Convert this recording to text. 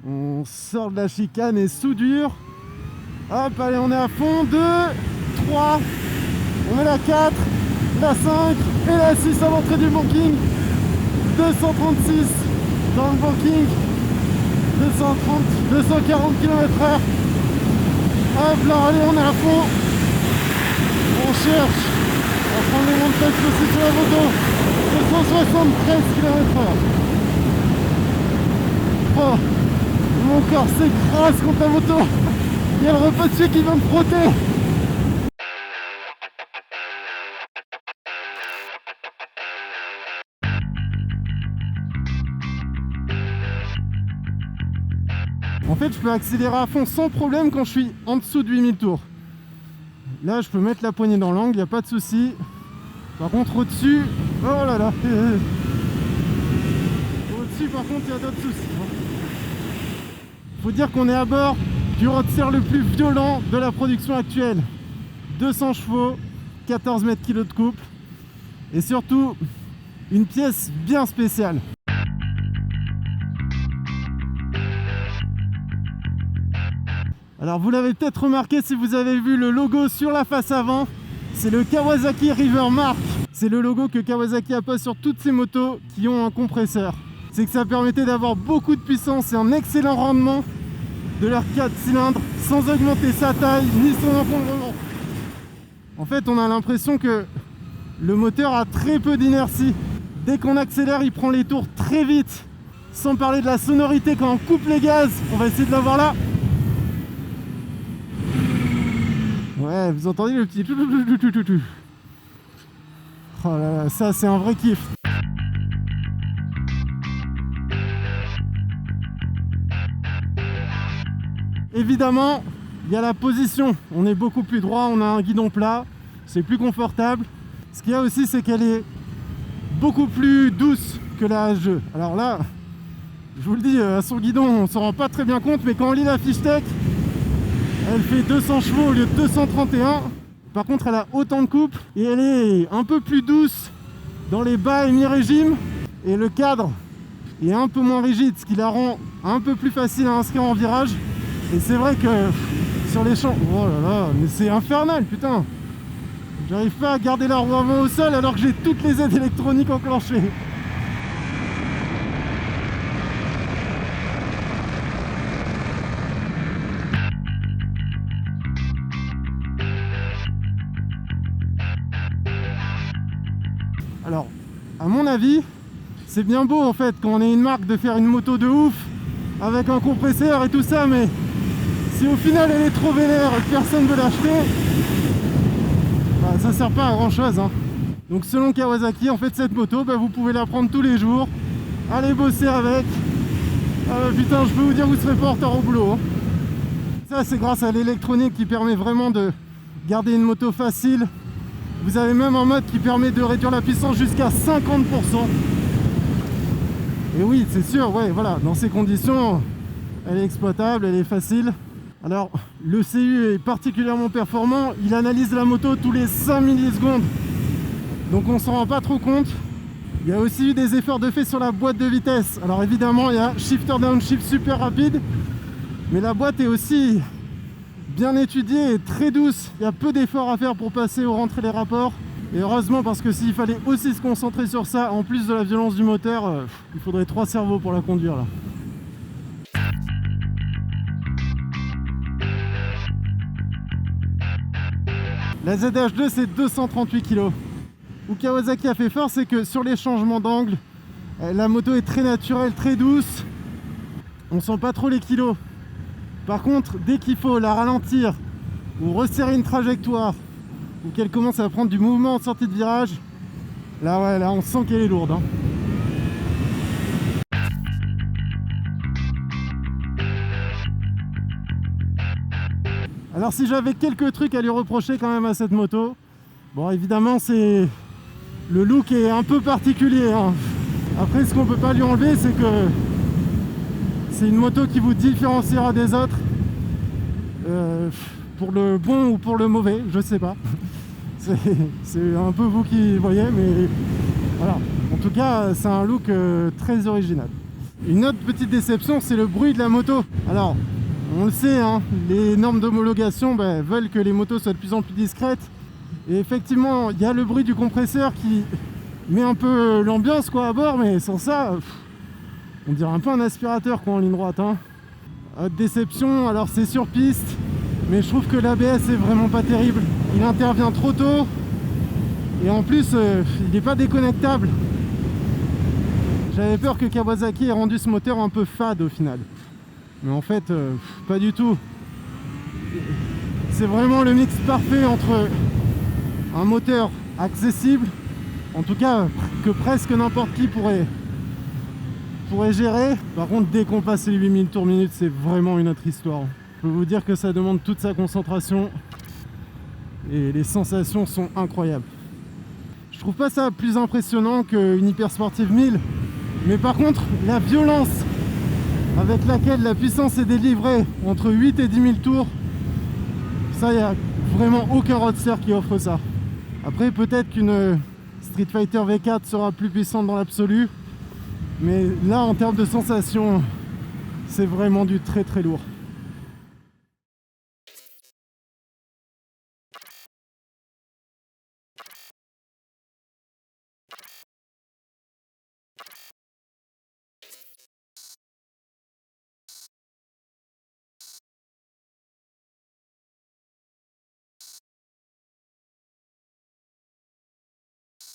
On sort de la chicane et soudure. Hop, allez, on est à fond. 2, 3, on met la 4, la 5 et la 6 à l'entrée du banking. 236 dans le banking. 240 km/h. Hop là, allez, on est à fond. On cherche. On va prendre les monts de tête aussi sur la moto. 273 km/h. Oh, mon corps s'écrase contre la moto. Il y a le repas dessus qui va me frotter. En fait, je peux accélérer à fond sans problème quand je suis en dessous de 8000 tours. Là, je peux mettre la poignée dans l'angle, il n'y a pas de souci. Par contre, au-dessus, oh là là. Au-dessus, par contre, il y a d'autres soucis. Faut dire qu'on est à bord du roadster le plus violent de la production actuelle. 200 chevaux, 14 mètres kg de couple. Et surtout, une pièce bien spéciale. Alors vous l'avez peut-être remarqué si vous avez vu le logo sur la face avant, c'est le Kawasaki River Mark. C'est le logo que Kawasaki appose sur toutes ses motos qui ont un compresseur. C'est que ça permettait d'avoir beaucoup de puissance et un excellent rendement de leur 4 cylindres sans augmenter sa taille ni son encombrement. En fait, on a l'impression que le moteur a très peu d'inertie. Dès qu'on accélère, il prend les tours très vite. Sans parler de la sonorité quand on coupe les gaz. On va essayer de l'avoir là. Ouais, vous entendez le petit... Oh là là, ça c'est un vrai kiff. Évidemment, il y a la position. On est beaucoup plus droit, on a un guidon plat, c'est plus confortable. Ce qu'il y a aussi, c'est qu'elle est beaucoup plus douce que la HE. Alors là, je vous le dis, à son guidon, on s'en rend pas très bien compte, mais quand on lit la fiche tech, elle fait 200 chevaux au lieu de 231. Par contre, elle a autant de couple et elle est un peu plus douce dans les bas et mi-régime. Et le cadre est un peu moins rigide, ce qui la rend un peu plus facile à inscrire en virage. Et c'est vrai que sur les champs... Oh là là, mais c'est infernal, putain. J'arrive pas à garder la roue avant au sol alors que j'ai toutes les aides électroniques enclenchées. Alors, à mon avis, c'est bien beau en fait quand on est une marque de faire une moto de ouf avec un compresseur et tout ça, mais si au final elle est trop vénère et que personne ne veut l'acheter, bah, ça sert pas à grand chose, hein. Donc selon Kawasaki, en fait cette moto, bah, vous pouvez la prendre tous les jours, aller bosser avec. Putain, je peux vous dire, vous serez pas en retard au boulot, hein. Ça c'est grâce à l'électronique qui permet vraiment de garder une moto facile. Vous avez même un mode qui permet de réduire la puissance jusqu'à 50%. Et oui, c'est sûr, ouais, voilà, dans ces conditions, elle est exploitable, elle est facile. Alors, le CU est particulièrement performant, il analyse la moto tous les 5 millisecondes. Donc on s'en rend pas trop compte. Il y a aussi eu des efforts de fait sur la boîte de vitesse. Alors évidemment, il y a shifter downshift super rapide, mais la boîte est aussi bien étudiée et très douce. Il y a peu d'efforts à faire pour passer ou rentrer les rapports. Et heureusement, parce que s'il fallait aussi se concentrer sur ça, en plus de la violence du moteur, il faudrait 3 cerveaux pour la conduire là. La ZH2 c'est 238 kg. Où Kawasaki a fait fort, c'est que sur les changements d'angle, la moto est très naturelle, très douce. On sent pas trop les kilos. Par contre, dès qu'il faut la ralentir ou resserrer une trajectoire ou qu'elle commence à prendre du mouvement en sortie de virage, là ouais, là on sent qu'elle est lourde, hein. Alors si j'avais quelques trucs à lui reprocher quand même à cette moto, bon évidemment c'est... le look est un peu particulier, hein. Après ce qu'on peut pas lui enlever, c'est que c'est une moto qui vous différenciera des autres, pour le bon ou pour le mauvais, je sais pas. C'est un peu vous qui voyez, mais voilà. En tout cas, c'est un look très original. Une autre petite déception, c'est le bruit de la moto. Alors, on le sait, hein, les normes d'homologation veulent que les motos soient de plus en plus discrètes. Et effectivement, il y a le bruit du compresseur qui met un peu l'ambiance quoi à bord, mais sans ça, on dirait un peu un aspirateur quoi en ligne droite. Hein. Autre déception, alors c'est sur piste, mais je trouve que l'ABS est vraiment pas terrible. Il intervient trop tôt et en plus, il n'est pas déconnectable. J'avais peur que Kawasaki ait rendu ce moteur un peu fade au final. Mais en fait, pas du tout. C'est vraiment le mix parfait entre un moteur accessible, en tout cas que presque n'importe qui pourrait gérer. Par contre, dès qu'on passe les 8000 tours minute, c'est vraiment une autre histoire. Je peux vous dire que ça demande toute sa concentration et les sensations sont incroyables. Je trouve pas ça plus impressionnant qu'une Hypersportive 1000, mais par contre, la violence avec laquelle la puissance est délivrée entre 8 et 10 000 tours, ça, il n'y a vraiment aucun roadster qui offre ça. Après, peut-être qu'une Street Fighter V4 sera plus puissante dans l'absolu, mais là, en termes de sensations, c'est vraiment du très très lourd.